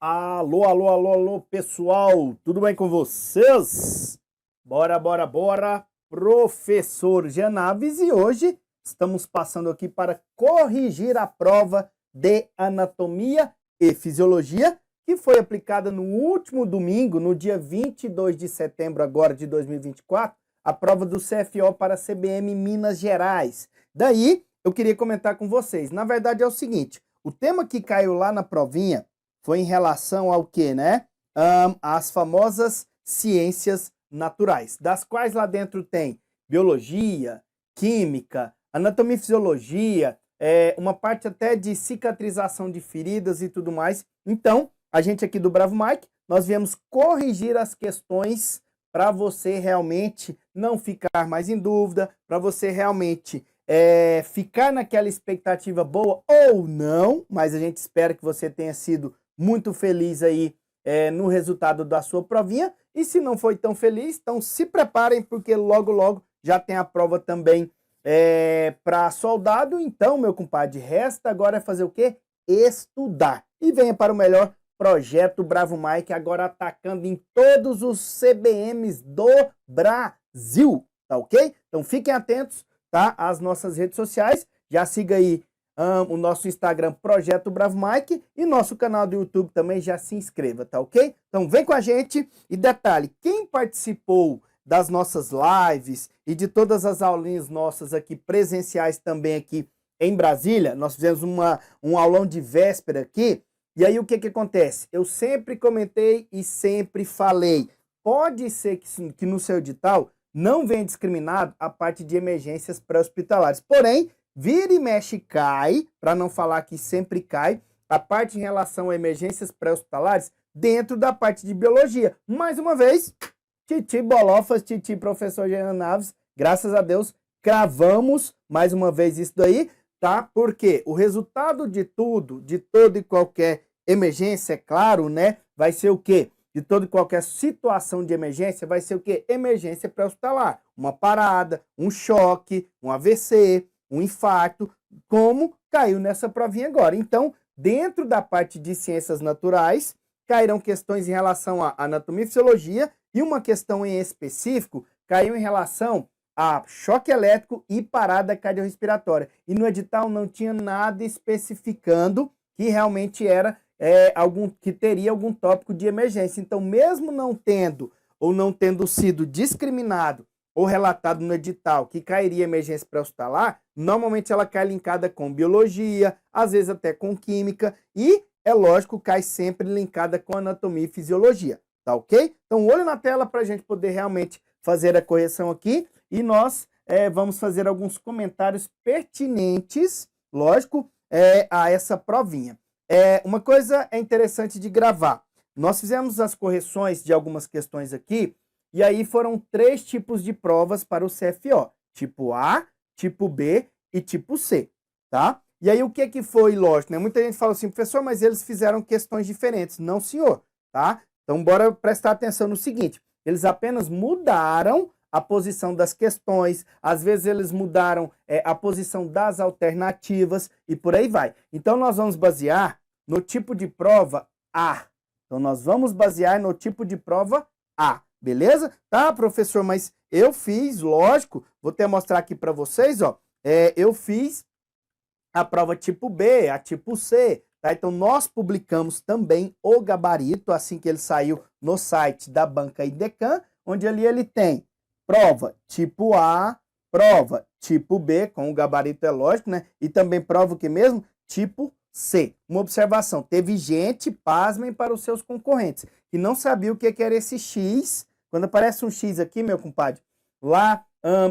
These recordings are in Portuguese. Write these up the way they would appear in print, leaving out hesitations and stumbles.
Alô, alô, alô, alô, pessoal, tudo bem com vocês? Bora, bora, bora, professor Jean Naves, e hoje estamos passando aqui para corrigir a prova de Anatomia e Fisiologia, que foi aplicada no último domingo, no dia 22 de setembro agora de 2024, a prova do CFO para a CBM Minas Gerais. Daí, eu queria comentar com vocês, na verdade é o seguinte, o tema que caiu lá na provinha foi em relação ao que, né? As famosas ciências naturais, das quais lá dentro tem biologia, química, anatomia e fisiologia, uma parte até de cicatrização de feridas e tudo mais. Então, a gente aqui do Bravo Mike, nós viemos corrigir as questões para você realmente não ficar mais em dúvida, para você realmente ficar naquela expectativa boa ou não, mas a gente espera que você tenha sido muito feliz aí no resultado da sua provinha. E se não foi tão feliz, então se preparem, porque logo, logo já tem a prova também para soldado. Então, meu compadre, resta agora fazer o quê? Estudar. E venha para o melhor projeto Bravo Mike, agora atacando em todos os CBMs do Brasil, tá ok? Então fiquem atentos, tá? Às nossas redes sociais, já siga aí o nosso Instagram, Projeto Bravo Mike, e nosso canal do YouTube também, já se inscreva, tá ok? Então vem com a gente, e detalhe, quem participou das nossas lives e de todas as aulinhas nossas aqui, presenciais também aqui em Brasília, nós fizemos um aulão de véspera aqui, e aí o que acontece? Eu sempre comentei e sempre falei, pode ser que no seu edital não venha discriminado a parte de emergências pré-hospitalares, porém, vira e mexe cai, para não falar que sempre cai, a parte em relação a emergências pré-hospitalares dentro da parte de biologia. Mais uma vez, Titi Bolofas, Titi Professor Jean Naves, graças a Deus, cravamos mais uma vez isso daí, tá? Porque o resultado de tudo, de toda e qualquer emergência, é claro, né? Vai ser o quê? De toda e qualquer situação de emergência, vai ser o quê? Emergência pré-hospitalar. Uma parada, um choque, um AVC, um infarto, como caiu nessa provinha agora. Então, dentro da parte de ciências naturais, cairão questões em relação à anatomia e fisiologia, e uma questão em específico caiu em relação a choque elétrico e parada cardiorrespiratória. E no edital não tinha nada especificando que realmente era que teria algum tópico de emergência. Então, mesmo não tendo ou não tendo sido discriminado ou relatado no edital que cairia emergência pré-hospitalar, normalmente ela cai linkada com biologia, às vezes até com química, e, é lógico, cai sempre linkada com anatomia e fisiologia, tá ok? Então, olho na tela para a gente poder realmente fazer a correção aqui, e nós vamos fazer alguns comentários pertinentes, lógico, a essa provinha. Uma coisa é interessante de gravar, nós fizemos as correções de algumas questões aqui, e aí foram 3 tipos de provas para o CFO, tipo A, tipo B e tipo C, tá? E aí o que foi, lógico, né? Muita gente fala assim, professor, mas eles fizeram questões diferentes. Não, senhor, tá? Então bora prestar atenção no seguinte, eles apenas mudaram a posição das questões, às vezes eles mudaram a posição das alternativas e por aí vai. Então nós vamos basear no tipo de prova A. Então nós vamos basear no tipo de prova A. Beleza? Tá, professor, mas eu fiz, lógico, vou até mostrar aqui para vocês, ó, eu fiz a prova tipo B, a tipo C, tá? Então, nós publicamos também o gabarito, assim que ele saiu no site da Banca IDECAM, onde ali ele tem prova tipo A, prova tipo B, com o gabarito é lógico, né? E também prova o que mesmo? Tipo C. Uma observação, teve gente, pasmem para os seus concorrentes, que não sabia o que era esse X. Quando aparece um X aqui, meu compadre, lá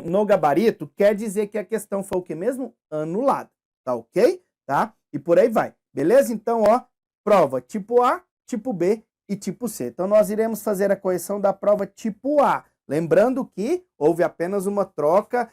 no gabarito, quer dizer que a questão foi o que mesmo? Anulada, tá ok? Tá? E por aí vai, beleza? Então, ó, prova tipo A, tipo B e tipo C. Então, nós iremos fazer a correção da prova tipo A. Lembrando que houve apenas uma troca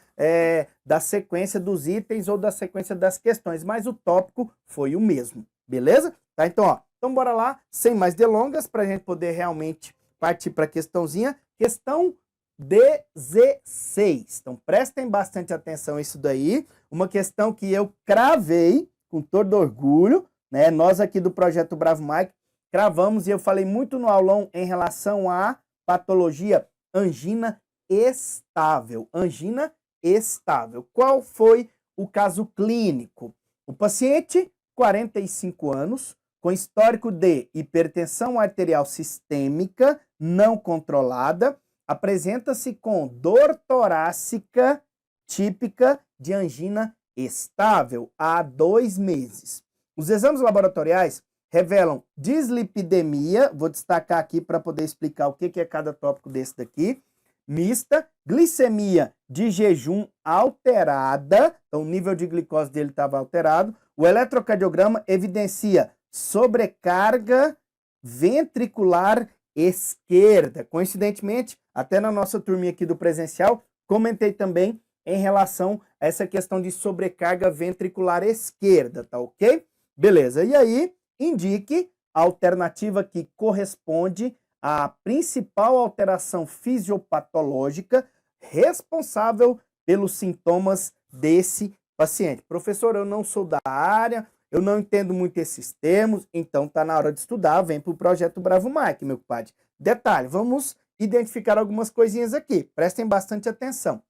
da sequência dos itens ou da sequência das questões, mas o tópico foi o mesmo, beleza? Tá? Então, ó, então bora lá, sem mais delongas, para a gente poder realmente partir para a questãozinha. Questão 16. Então, prestem bastante atenção nisso daí. Uma questão que eu cravei com todo orgulho, né? Nós aqui do Projeto Bravo Mike cravamos, e eu falei muito no aulão em relação à patologia angina estável. Angina estável. Qual foi o caso clínico? O paciente, 45 anos, com histórico de hipertensão arterial sistêmica não controlada, apresenta-se com dor torácica típica de angina estável há 2 meses. Os exames laboratoriais revelam dislipidemia, vou destacar aqui para poder explicar o que é cada tópico desse daqui, mista, glicemia de jejum alterada, então o nível de glicose dele estava alterado, o eletrocardiograma evidencia sobrecarga ventricular esquerda. Coincidentemente, até na nossa turminha aqui do presencial, comentei também em relação a essa questão de sobrecarga ventricular esquerda, tá ok? Beleza, e aí indique a alternativa que corresponde à principal alteração fisiopatológica responsável pelos sintomas desse paciente. Professor, eu não sou da área, eu não entendo muito esses termos, então tá na hora de estudar, vem para o projeto Bravo Mike, meu compadre. Detalhe, vamos identificar algumas coisinhas aqui, prestem bastante atenção.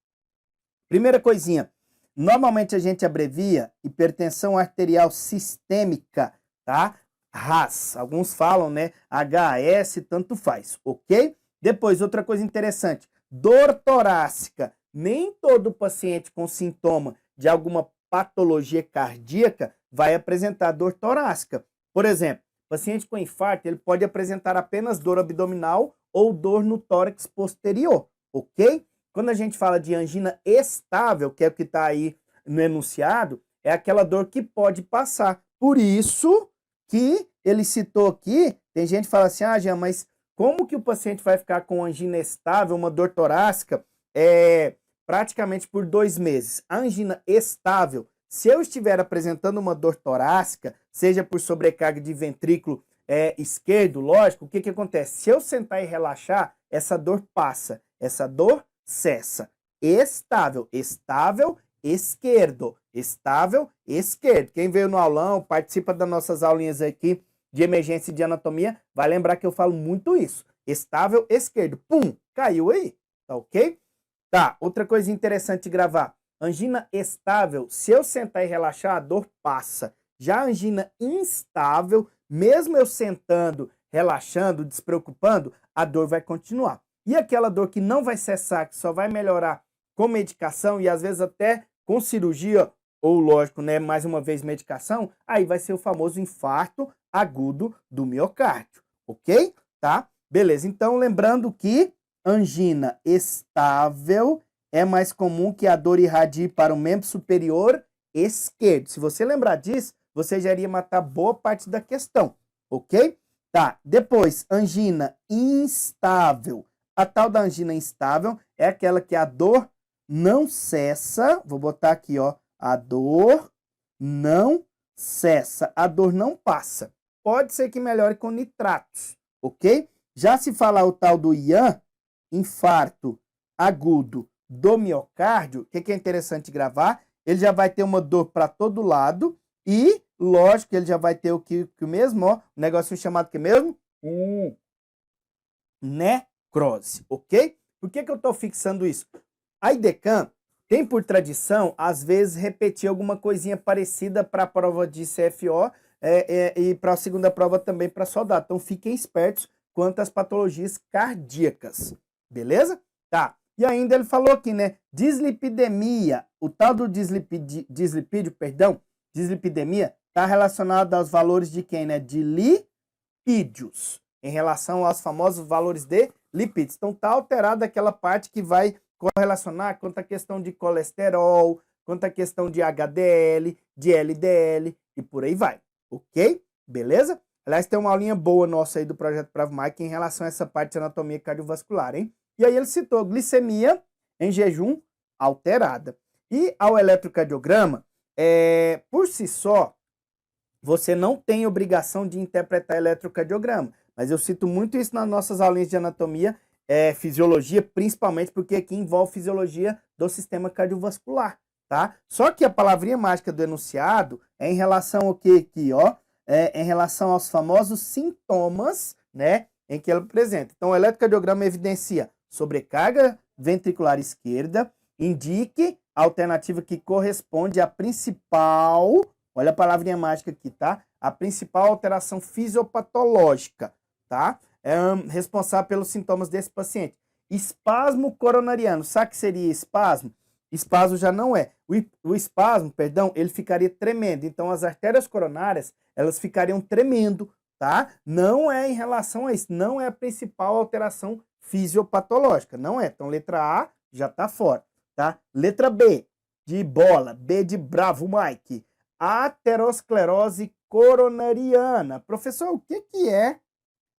Primeira coisinha, normalmente a gente abrevia hipertensão arterial sistêmica, tá? RAS, alguns falam, né? HS, tanto faz, ok? Depois, outra coisa interessante, dor torácica. Nem todo paciente com sintoma de alguma patologia cardíaca vai apresentar dor torácica. Por exemplo, paciente com infarto, ele pode apresentar apenas dor abdominal ou dor no tórax posterior, ok? Quando a gente fala de angina estável, que é o que está aí no enunciado, é aquela dor que pode passar. Por isso que ele citou aqui, tem gente que fala assim, ah, Jean, mas como que o paciente vai ficar com angina estável, uma dor torácica, praticamente por 2 meses? A angina estável, se eu estiver apresentando uma dor torácica, seja por sobrecarga de ventrículo esquerdo, lógico, o que acontece? Se eu sentar e relaxar, essa dor passa, essa dor cessa. Estável, estável, esquerdo, estável, esquerdo. Quem veio no aulão, participa das nossas aulinhas aqui de emergência e de anatomia, vai lembrar que eu falo muito isso. Estável, esquerdo. Pum, caiu aí, tá ok? Tá, outra coisa interessante de gravar. Angina estável, se eu sentar e relaxar, a dor passa. Já a angina instável, mesmo eu sentando, relaxando, despreocupando, a dor vai continuar. E aquela dor que não vai cessar, que só vai melhorar com medicação e às vezes até com cirurgia, ou lógico, né, mais uma vez medicação, aí vai ser o famoso infarto agudo do miocárdio, ok? Tá? Beleza, então lembrando que angina estável é mais comum que a dor irradie para o membro superior esquerdo. Se você lembrar disso, você já iria matar boa parte da questão, ok? Tá, depois, angina instável. A tal da angina instável é aquela que a dor não cessa, vou botar aqui, ó, a dor não cessa, a dor não passa. Pode ser que melhore com nitratos, ok? Já se falar o tal do IAN, infarto agudo do miocárdio, o que é interessante gravar? Ele já vai ter uma dor para todo lado e, lógico, ele já vai ter o que mesmo, ó, um negocinho chamado que mesmo? Necrose, ok? Por que eu estou fixando isso? A IDECAM tem por tradição, às vezes, repetir alguma coisinha parecida para a prova de CFO e para a segunda prova também para soldado. Então, fiquem espertos quanto às patologias cardíacas, beleza? Tá. E ainda ele falou aqui, né? Dislipidemia, o tal do dislipidemia, está relacionado aos valores de quem, né? De lipídios, em relação aos famosos valores de lipídios. Então, está alterada aquela parte que vai correlacionar quanto à questão de colesterol, quanto à questão de HDL, de LDL e por aí vai, ok? Beleza? Aliás, tem uma aulinha boa nossa aí do Projeto Bravo Mike em relação a essa parte de anatomia cardiovascular, hein? E aí ele citou glicemia em jejum alterada. E ao eletrocardiograma, por si só, você não tem obrigação de interpretar eletrocardiograma. Mas eu cito muito isso nas nossas aulinhas de anatomia, fisiologia, principalmente porque aqui envolve fisiologia do sistema cardiovascular, tá? Só que a palavrinha mágica do enunciado é em relação ao que aqui, ó? em relação aos famosos sintomas, né, em que ela apresenta. Então, o eletrocardiograma evidencia sobrecarga ventricular esquerda, indique a alternativa que corresponde à principal, olha a palavrinha mágica aqui, tá? A principal alteração fisiopatológica, tá? Responsável pelos sintomas desse paciente. Espasmo coronariano, sabe o que seria espasmo? Espasmo já não é. O espasmo, perdão, ele ficaria tremendo. Então, as artérias coronárias, elas ficariam tremendo, tá? Não é em relação a isso, não é a principal alteração fisiopatológica, não é. Então, letra A já tá fora, tá? Letra B, de bola, B de bravo, Mike. Aterosclerose coronariana. Professor, o que que é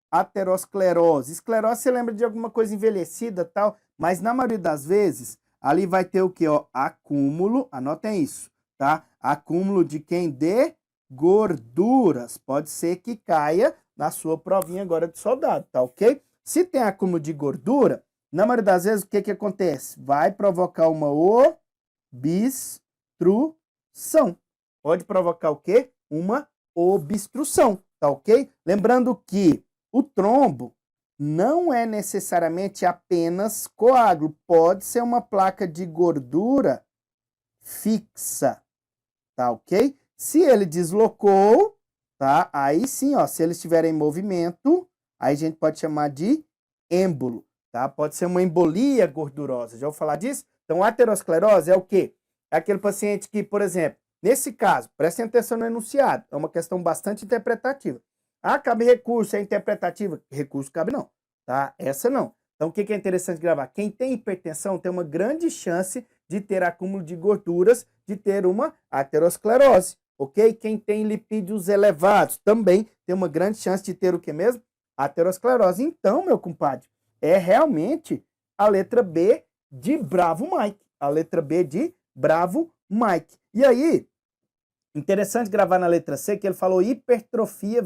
aterosclerose? Esclerose, você lembra de alguma coisa envelhecida, tal, mas na maioria das vezes, ali vai ter o que, ó? Acúmulo, anotem isso, tá? Acúmulo de quem? De gorduras. Pode ser que caia na sua provinha agora de soldado, tá ok? Se tem acúmulo de gordura, na maioria das vezes, o que que acontece? Vai provocar uma obstrução. Pode provocar o quê? Uma obstrução, tá ok? Lembrando que o trombo não é necessariamente apenas coágulo, pode ser uma placa de gordura fixa, tá ok? Se ele deslocou, tá? Aí sim, ó, se ele estiver em movimento, aí a gente pode chamar de êmbolo, tá? Pode ser uma embolia gordurosa, já vou falar disso? Então, aterosclerose é o quê? É aquele paciente que, por exemplo, nesse caso, prestem atenção no enunciado, é uma questão bastante interpretativa. Ah, cabe recurso, é interpretativa? Recurso cabe não, tá? Essa não. Então, o que é interessante gravar? Quem tem hipertensão tem uma grande chance de ter acúmulo de gorduras, de ter uma aterosclerose, ok? Quem tem lipídios elevados também tem uma grande chance de ter o que mesmo? Aterosclerose. Então, meu compadre, é realmente a letra B de Bravo Mike. A letra B de Bravo Mike. E aí, interessante gravar na letra C que ele falou hipertrofia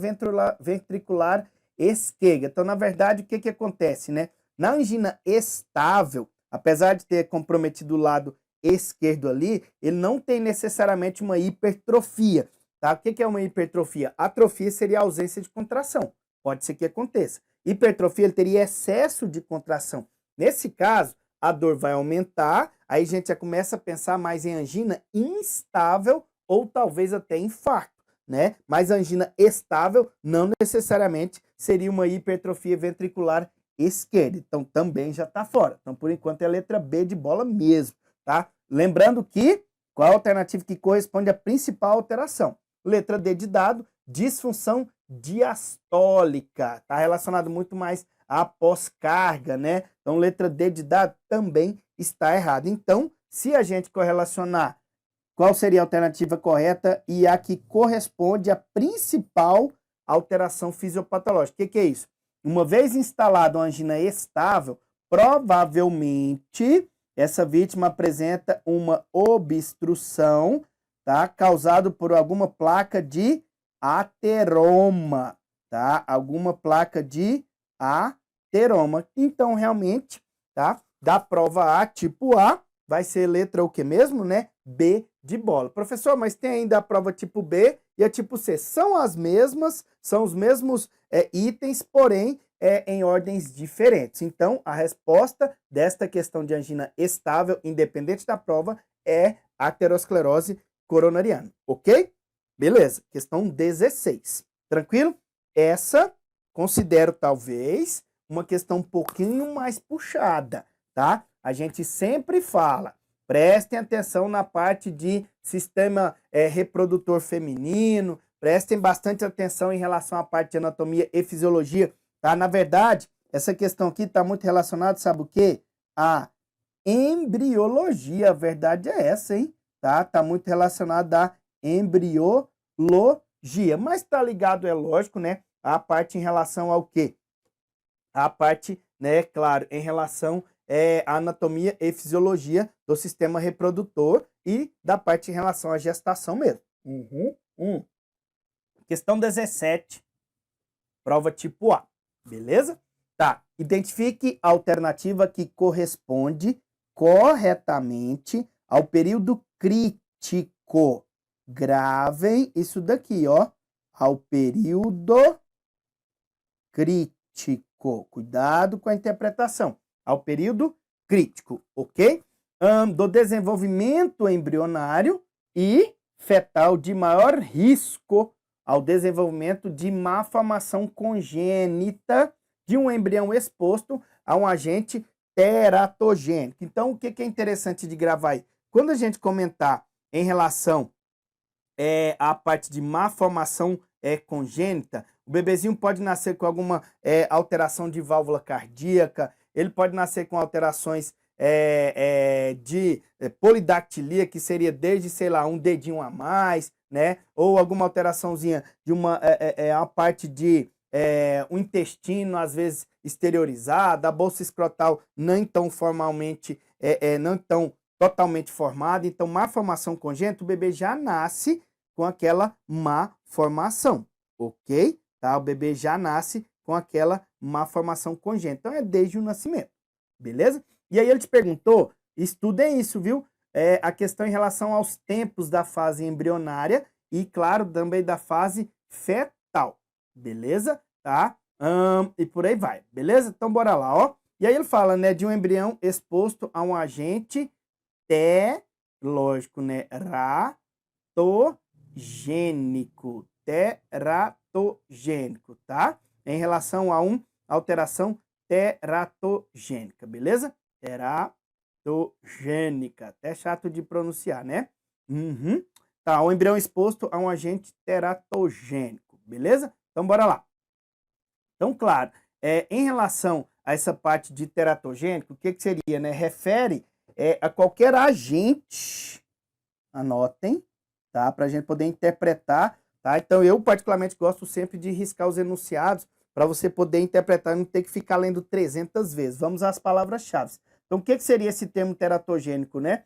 ventricular esquerda. Então, na verdade, o que que acontece, né? Na angina estável, apesar de ter comprometido o lado esquerdo ali, ele não tem necessariamente uma hipertrofia, tá? O que que é uma hipertrofia? Atrofia seria a ausência de contração. Pode ser que aconteça. Hipertrofia, ele teria excesso de contração. Nesse caso, a dor vai aumentar, aí a gente já começa a pensar mais em angina instável ou talvez até infarto, né? Mas angina estável não necessariamente seria uma hipertrofia ventricular esquerda. Então também já está fora. Então por enquanto é a letra B de bola mesmo, tá? Lembrando que qual a alternativa que corresponde à principal alteração? Letra D de dado, disfunção diastólica. Está relacionado muito mais à pós-carga, né? Então letra D de dado também está errada. Então, se a gente correlacionar qual seria a alternativa correta e a que corresponde à principal alteração fisiopatológica? O que é isso? Uma vez instalada uma angina estável, provavelmente essa vítima apresenta uma obstrução, tá? Causado por alguma placa de ateroma, tá? Alguma placa de ateroma. Então, realmente, tá? Da prova A, tipo A, vai ser letra o que mesmo, né? B de bola. Professor, mas tem ainda a prova tipo B e a tipo C. São as mesmas, são os mesmos itens, porém em ordens diferentes. Então, a resposta desta questão de angina estável, independente da prova, é aterosclerose coronariana. Ok? Beleza. Questão 16. Tranquilo? Essa, considero talvez uma questão um pouquinho mais puxada, tá? A gente sempre fala, prestem atenção na parte de sistema reprodutor feminino, prestem bastante atenção em relação à parte de anatomia e fisiologia, tá? Na verdade, essa questão aqui está muito relacionada, sabe o quê? A embriologia, a verdade é essa, hein? Tá muito relacionada à embriologia, mas tá ligado, é lógico, né? A parte em relação ao quê? A parte, né, claro, em relação à anatomia e fisiologia do sistema reprodutor e da parte em relação à gestação mesmo. Questão 17, prova tipo A, beleza? Tá, identifique a alternativa que corresponde corretamente ao período crítico. Gravem isso daqui, ó. ao período crítico. Cuidado com a interpretação. Ao período crítico, ok? Do desenvolvimento embrionário e fetal de maior risco ao desenvolvimento de má formação congênita de um embrião exposto a um agente teratogênico. Então, o que é interessante de gravar aí? Quando a gente comentar em relação à parte de má formação congênita, o bebezinho pode nascer com alguma alteração de válvula cardíaca, ele pode nascer com alterações de polidactilia, que seria desde, sei lá, um dedinho a mais, né? Ou alguma alteraçãozinha de a parte de o intestino, às vezes, exteriorizado, a bolsa escrotal não tão formalmente, não tão totalmente formada. Então, má formação congênita, o bebê já nasce com aquela má formação, ok? Tá? O bebê já nasce com aquela má formação congênita. Então, é desde o nascimento, beleza? E aí ele te perguntou, estudem isso, viu? A questão em relação aos tempos da fase embrionária e, claro, também da fase fetal, beleza? Tá? E por aí vai, beleza? Então, bora lá, ó. E aí ele fala, né, de um embrião exposto a um agente lógico, né, teratogênico, tá? Em relação a uma alteração teratogênica, beleza? Teratogênica, até chato de pronunciar, né? Tá, o embrião exposto a um agente teratogênico, beleza? Então, bora lá. Então, claro, em relação a essa parte de teratogênico, o que seria, né? Refere a qualquer agente, anotem, tá? Para a gente poder interpretar, tá? Então, eu particularmente gosto sempre de riscar os enunciados para você poder interpretar e não ter que ficar lendo 300 vezes. Vamos às palavras-chave. Então, o que seria esse termo teratogênico, né?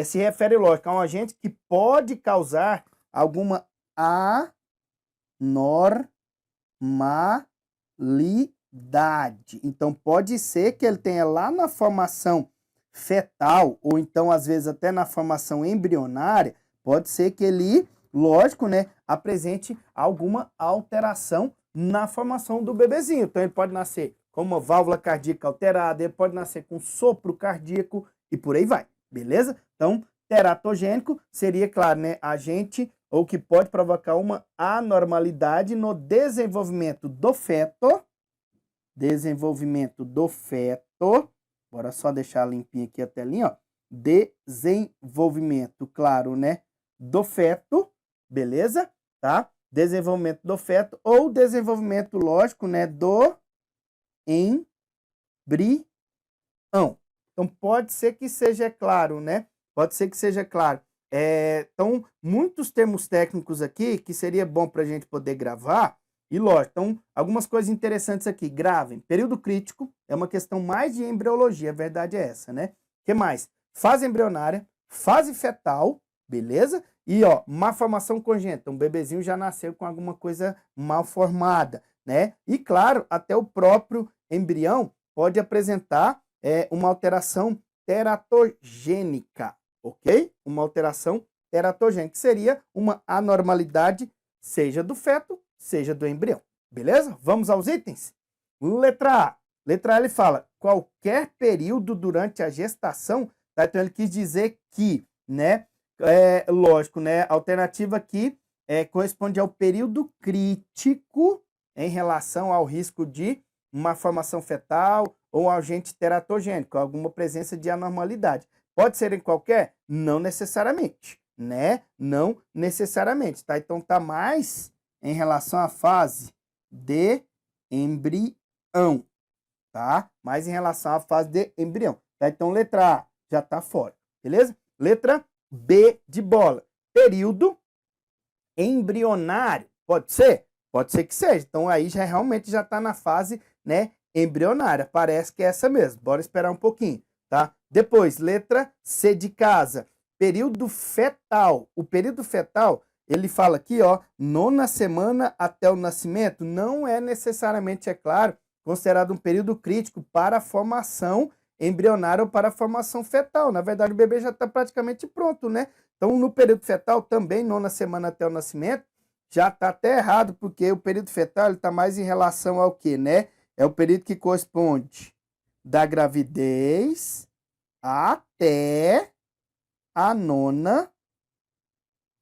Se refere, lógico, a um agente que pode causar alguma anormalidade. Então, pode ser que ele tenha lá na formação fetal, ou então, às vezes, até na formação embrionária, pode ser que ele, lógico, né, apresente alguma alteração na formação do bebezinho. Então, ele pode nascer com uma válvula cardíaca alterada, ele pode nascer com sopro cardíaco e por aí vai, beleza? Então, teratogênico seria, claro, né, agente ou que pode provocar uma anormalidade no desenvolvimento do feto. Bora só deixar limpinho aqui a telinha, ó. Desenvolvimento, claro, né, do feto, beleza? Tá? Desenvolvimento do feto ou desenvolvimento, lógico, né, do embrião. Então, pode ser que seja claro, né? Pode ser que seja claro. Então, muitos termos técnicos aqui que seria bom para a gente poder gravar. E, lógico, então, algumas coisas interessantes aqui. Gravem. Período crítico é uma questão mais de embriologia, a verdade é essa, né? O que mais? Fase embrionária, fase fetal, beleza? E, ó, má formação congênita. Um bebezinho já nasceu com alguma coisa mal formada, né? E, claro, até o próprio embrião pode apresentar uma alteração teratogênica, ok? Uma alteração teratogênica, que seria uma anormalidade, seja do feto, seja do embrião, beleza? Vamos aos itens? Letra A. Letra A, ele fala, qualquer período durante a gestação, tá? Então, ele quis dizer que, né, lógico, né, a alternativa aqui corresponde ao período crítico em relação ao risco de uma formação fetal ou agente teratogênico, alguma presença de anormalidade. Pode ser em qualquer? Não necessariamente, né? Não necessariamente, tá? Então, tá mais em relação à fase de embrião, tá? Mais em relação à fase de embrião, tá? Então, letra A já tá fora, beleza? Letra B de bola. Período embrionário. Pode ser? Pode ser que seja. Então, aí já realmente já tá na fase, né, embrionária. Parece que é essa mesmo. Bora esperar um pouquinho, tá? Depois, letra C de casa. Período fetal. O período fetal, ele fala aqui, ó, 9ª semana até o nascimento, não é necessariamente, é claro, considerado um período crítico para a formação embrionária ou para a formação fetal. Na verdade, o bebê já está praticamente pronto, né? Então, no período fetal, também, 9ª semana até o nascimento, já tá até errado, porque o período fetal está mais em relação ao quê, né? É o período que corresponde da gravidez até a 9ª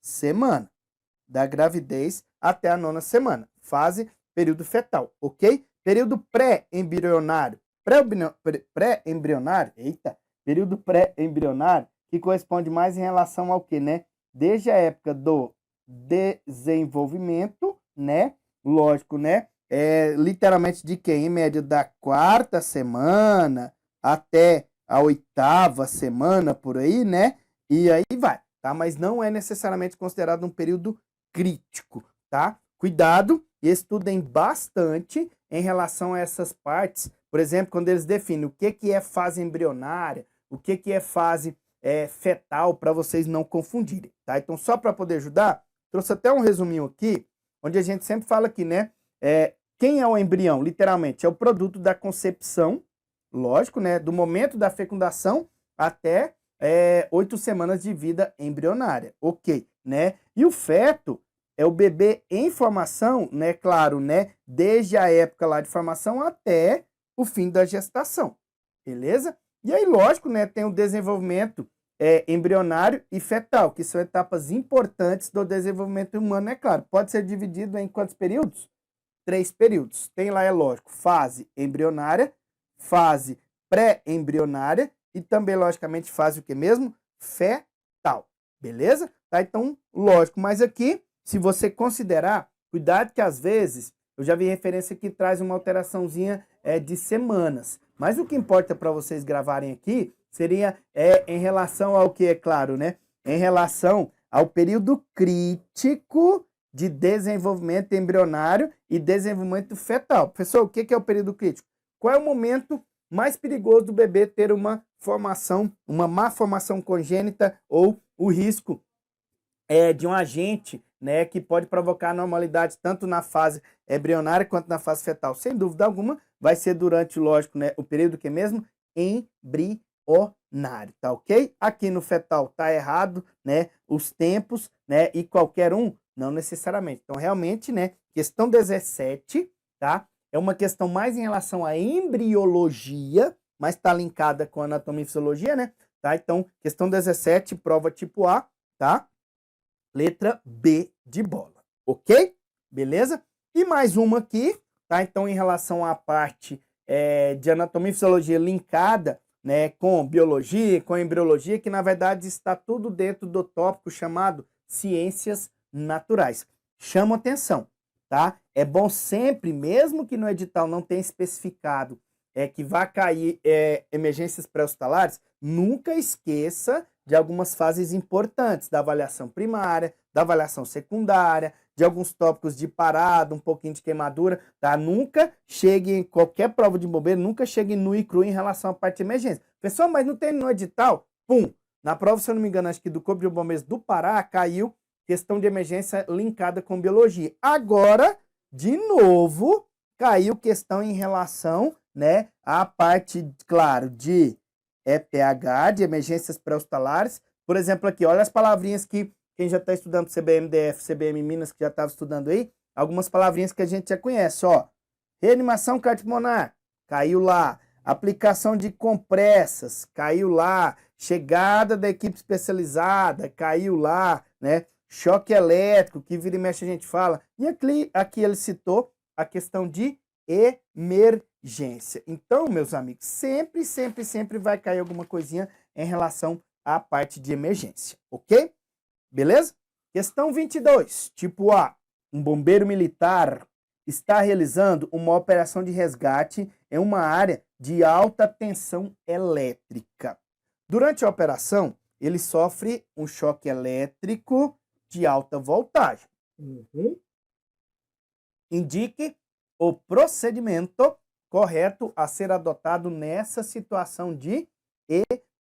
semana. Da gravidez até a 9ª semana. Fase, período fetal, ok? Período pré-embrionário. Pré-embrionário, eita, período pré-embrionário, que corresponde mais em relação ao quê, né? Desde a época do desenvolvimento, né? Lógico, né? Literalmente de quem? Em média da 4ª semana até a 8ª semana, por aí, né? E aí vai, tá? Mas não é necessariamente considerado um período crítico, tá? Cuidado e estudem bastante em relação a essas partes. Por exemplo, quando eles definem o que é fase embrionária, o que é fase fetal, para vocês não confundirem, tá? Então, só para poder ajudar, trouxe até um resuminho aqui, onde a gente sempre fala aqui, né? Quem é o embrião? Literalmente, é o produto da concepção, lógico, né? Do momento da fecundação até 8 semanas de vida embrionária, ok, né? E o feto é o bebê em formação, né? Claro, né? Desde a época lá de formação até o fim da gestação, beleza? E aí, lógico, né? Tem o desenvolvimento embrionário e fetal, que são etapas importantes do desenvolvimento humano, é claro. Pode ser dividido em quantos períodos? 3 períodos. Tem lá, é lógico, fase embrionária, fase pré-embrionária e também, logicamente, fase o que mesmo? Fetal, beleza? Tá, então, lógico, mas aqui, se você considerar, cuidado que às vezes, eu já vi referência que traz uma alteraçãozinha de semanas, mas o que importa para vocês gravarem aqui seria em relação ao que, é claro, né? Em relação ao período crítico de desenvolvimento embrionário e desenvolvimento fetal. Professor, o que é o período crítico? Qual é o momento mais perigoso do bebê ter uma formação, uma má formação congênita ou o risco de um agente, né, que pode provocar anormalidades tanto na fase embrionária quanto na fase fetal? Sem dúvida alguma, vai ser durante, lógico, né, o período que mesmo? Embrionário, tá ok? Aqui no fetal tá errado, né, os tempos, né, e qualquer um, não necessariamente. Então, realmente, né, questão 17, tá? É uma questão mais em relação à embriologia, mas está linkada com a anatomia e fisiologia, né? Tá? Então, questão 17, prova tipo A, tá? Letra B de bola, ok? Beleza? E mais uma aqui, tá? Então, em relação à parte de anatomia e fisiologia linkada, né, com biologia, com embriologia, que na verdade está tudo dentro do tópico chamado ciências naturais. Chama atenção, tá? É bom sempre, mesmo que no edital não tenha especificado que vai cair emergências pré-hospitalares, nunca esqueça de algumas fases importantes da avaliação primária, da avaliação secundária, de alguns tópicos de parada, um pouquinho de queimadura, tá? Nunca chegue em qualquer prova de bombeiro, nunca chegue nu e cru em relação à parte de emergência. Pessoal, mas não tem no edital? Pum! Na prova, se eu não me engano, acho que do Corpo de Bombeiros do Pará, caiu questão de emergência linkada com biologia. Agora, de novo, caiu questão em relação, né, à parte, claro, de EPH, de emergências pré-hospitalares. Por exemplo, aqui, olha as palavrinhas que quem já está estudando CBMDF, CBM Minas, que já estava estudando aí, algumas palavrinhas que a gente já conhece, ó. Reanimação cardiopulmonar, caiu lá. Aplicação de compressas, caiu lá. Chegada da equipe especializada, caiu lá, né? Choque elétrico, que vira e mexe a gente fala. E aqui ele citou a questão de emergência. Então, meus amigos, sempre, sempre, sempre vai cair alguma coisinha em relação à parte de emergência, ok? Beleza? Questão 22, tipo A. Um bombeiro militar está realizando uma operação de resgate em uma área de alta tensão elétrica. Durante a operação, ele sofre um choque elétrico de alta voltagem. Indique o procedimento correto a ser adotado nessa situação de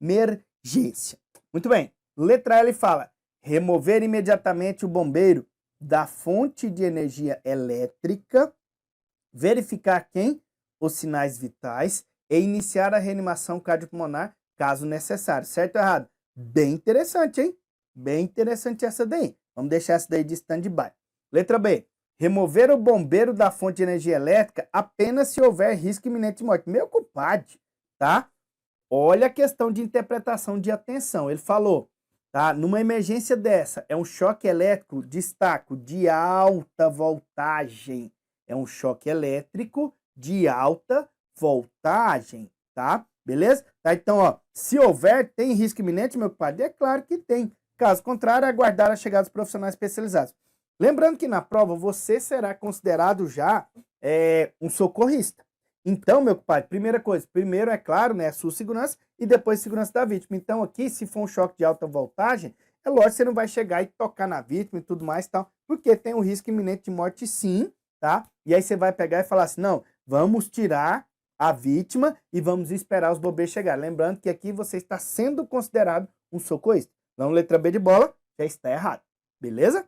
emergência. Muito bem. Letra A, ele fala: remover imediatamente o bombeiro da fonte de energia elétrica, verificar os sinais vitais e iniciar a reanimação cardiopulmonar, caso necessário. Certo ou errado? Bem interessante, hein? Bem interessante essa daí. Vamos deixar essa daí de stand-by. Letra B. Remover o bombeiro da fonte de energia elétrica apenas se houver risco iminente de morte. Meu compadre, tá? Olha a questão de interpretação de atenção. Ele falou, tá? Numa emergência dessa, é um choque elétrico, destaco, de alta voltagem. É um choque elétrico de alta voltagem, tá? Beleza? Tá, então, ó, se houver, tem risco iminente, meu compadre? É claro que tem. Caso contrário, aguardar a chegada dos profissionais especializados. Lembrando que na prova você será considerado já um socorrista. Então, meu compadre, primeira coisa, primeiro é claro, né, a sua segurança e depois a segurança da vítima. Então aqui, se for um choque de alta voltagem, é lógico que você não vai chegar e tocar na vítima e tudo mais e tal, porque tem um risco iminente de morte sim, tá? E aí você vai pegar e falar assim, não, vamos tirar a vítima e vamos esperar os bombeiros chegarem. Lembrando que aqui você está sendo considerado um socorrista. Então, letra B de bola, já está errado. Beleza?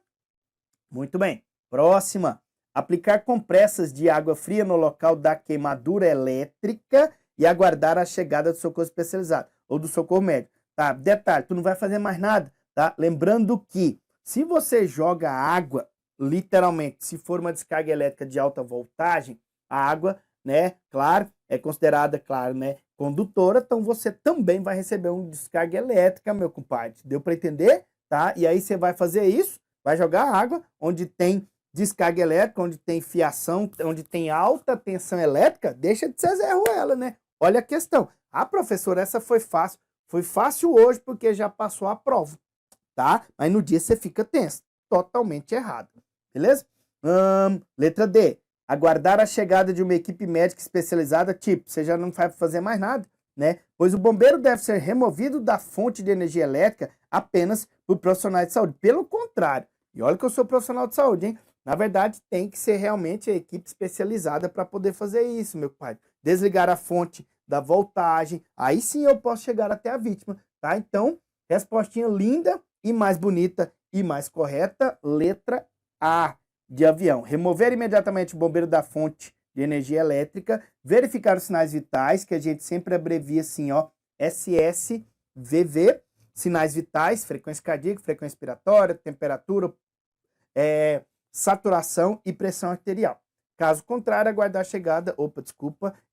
Muito bem. Próxima. Aplicar compressas de água fria no local da queimadura elétrica e aguardar a chegada do socorro especializado ou do socorro médico. Tá? Detalhe, tu não vai fazer mais nada, tá? Lembrando que se você joga água, literalmente, se for uma descarga elétrica de alta voltagem, a água, né, claro, é considerada, claro, né, condutora, então você também vai receber uma descarga elétrica, meu compadre. Deu para entender? Tá? E aí você vai fazer isso, vai jogar água onde tem descarga elétrica, onde tem fiação, onde tem alta tensão elétrica, deixa de ser Zé Ruela, né? Olha a questão. Ah, professor, essa foi fácil. Foi fácil hoje porque já passou a prova, tá? Mas no dia você fica tenso. Totalmente errado. Beleza? Letra D. Aguardar a chegada de uma equipe médica especializada, tipo, você já não vai fazer mais nada, né? Pois o bombeiro deve ser removido da fonte de energia elétrica apenas por profissionais de saúde. Pelo contrário, e olha que eu sou profissional de saúde, hein? Na verdade, tem que ser realmente a equipe especializada para poder fazer isso, meu pai. Desligar a fonte da voltagem, aí sim eu posso chegar até a vítima, tá? Então, respostinha linda e mais bonita e mais correta, letra A de avião. Remover imediatamente o bombeiro da fonte de energia elétrica, verificar os sinais vitais, que a gente sempre abrevia assim, ó, SSVV, sinais vitais, frequência cardíaca, frequência respiratória, temperatura, saturação e pressão arterial. Caso contrário, aguardar a chegada,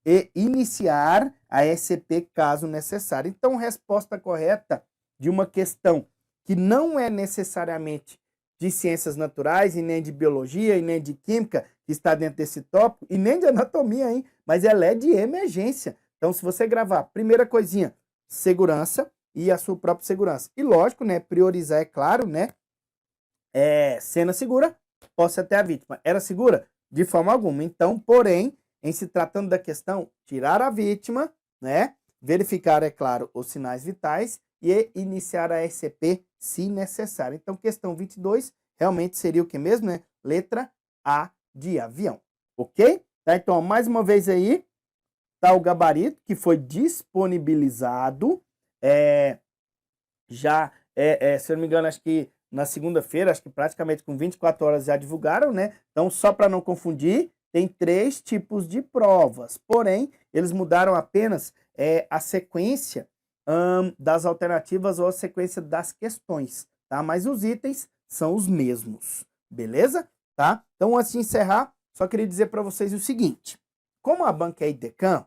e iniciar a SCP caso necessário. Então, resposta correta de uma questão que não é necessariamente de ciências naturais, e nem de biologia, e nem de química, que está dentro desse tópico, e nem de anatomia, hein? Mas ela é de emergência. Então, se você gravar, primeira coisinha, segurança e a sua própria segurança. E lógico, né? Priorizar, é claro, né? Cena segura, posse até a vítima. Era segura? De forma alguma. Então, porém, em se tratando da questão, tirar a vítima, né? Verificar, é claro, os sinais vitais e iniciar a SCP se necessário. Então, questão 22 realmente seria o que mesmo, né? Letra A de avião. Ok? Tá, então, mais uma vez aí, tá o gabarito que foi disponibilizado. Se eu não me engano, acho que na segunda-feira, acho que praticamente com 24 horas já divulgaram, né? Então, só para não confundir, tem 3 tipos de provas. Porém, eles mudaram apenas a sequência das alternativas ou a sequência das questões, tá? Mas os itens são os mesmos, beleza? Tá? Então, antes de encerrar, só queria dizer para vocês o seguinte. Como a banca é IDECAM,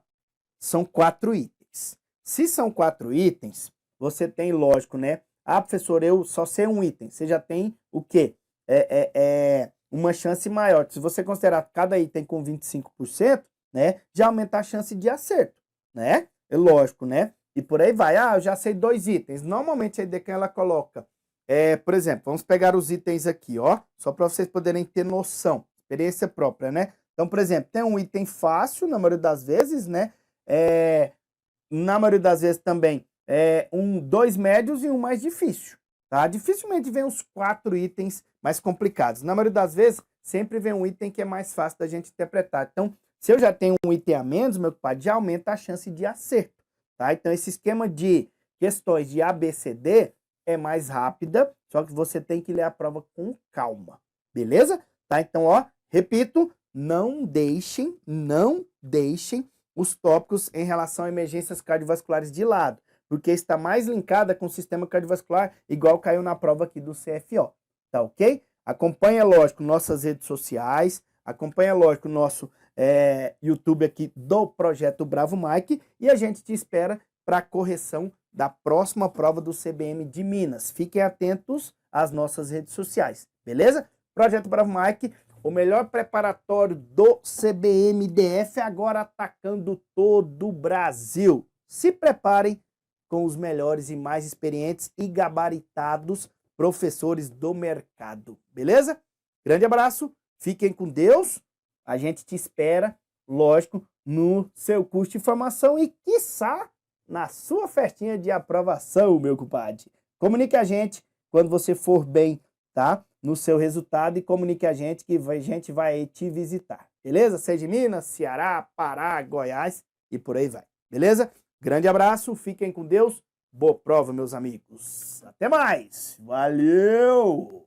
são 4 itens. Se são 4 itens, você tem, lógico, né? Ah, professor, eu só sei um item. Você já tem o quê? Uma chance maior. Se você considerar cada item com 25%, né? Já aumenta a chance de acerto, né? É lógico, né? E por aí vai. Ah, eu já sei 2 itens. Normalmente a IDECAM ela coloca, por exemplo, vamos pegar os itens aqui, ó. Só para vocês poderem ter noção. Experiência própria, né? Então, por exemplo, tem um item fácil, na maioria das vezes, né? Na maioria das vezes também 2 médios e um mais difícil, tá? Dificilmente vem os 4 itens mais complicados. Na maioria das vezes, sempre vem um item que é mais fácil da gente interpretar. Então, se eu já tenho um item a menos, meu compadre, já aumenta a chance de acerto, tá? Então, esse esquema de questões de A, B, C, D é mais rápida, só que você tem que ler a prova com calma, beleza? Tá? Então, ó, repito, não deixem os tópicos em relação a emergências cardiovasculares de lado, porque está mais linkada com o sistema cardiovascular, igual caiu na prova aqui do CFO, tá ok? Acompanha, lógico, nossas redes sociais, acompanha, lógico, o nosso YouTube aqui do Projeto Bravo Mike e a gente te espera para a correção da próxima prova do CBM de Minas. Fiquem atentos às nossas redes sociais, beleza? Projeto Bravo Mike, o melhor preparatório do CBM DF, agora atacando todo o Brasil. Se preparem com os melhores e mais experientes e gabaritados professores do mercado, beleza? Grande abraço, fiquem com Deus, a gente te espera, lógico, no seu curso de formação e, quiçá, na sua festinha de aprovação, meu compadre. Comunique a gente quando você for bem, tá? No seu resultado e comunique a gente que a gente vai te visitar, beleza? Seja em Minas, Ceará, Pará, Goiás e por aí vai, beleza? Grande abraço, fiquem com Deus, boa prova, meus amigos. Até mais, valeu!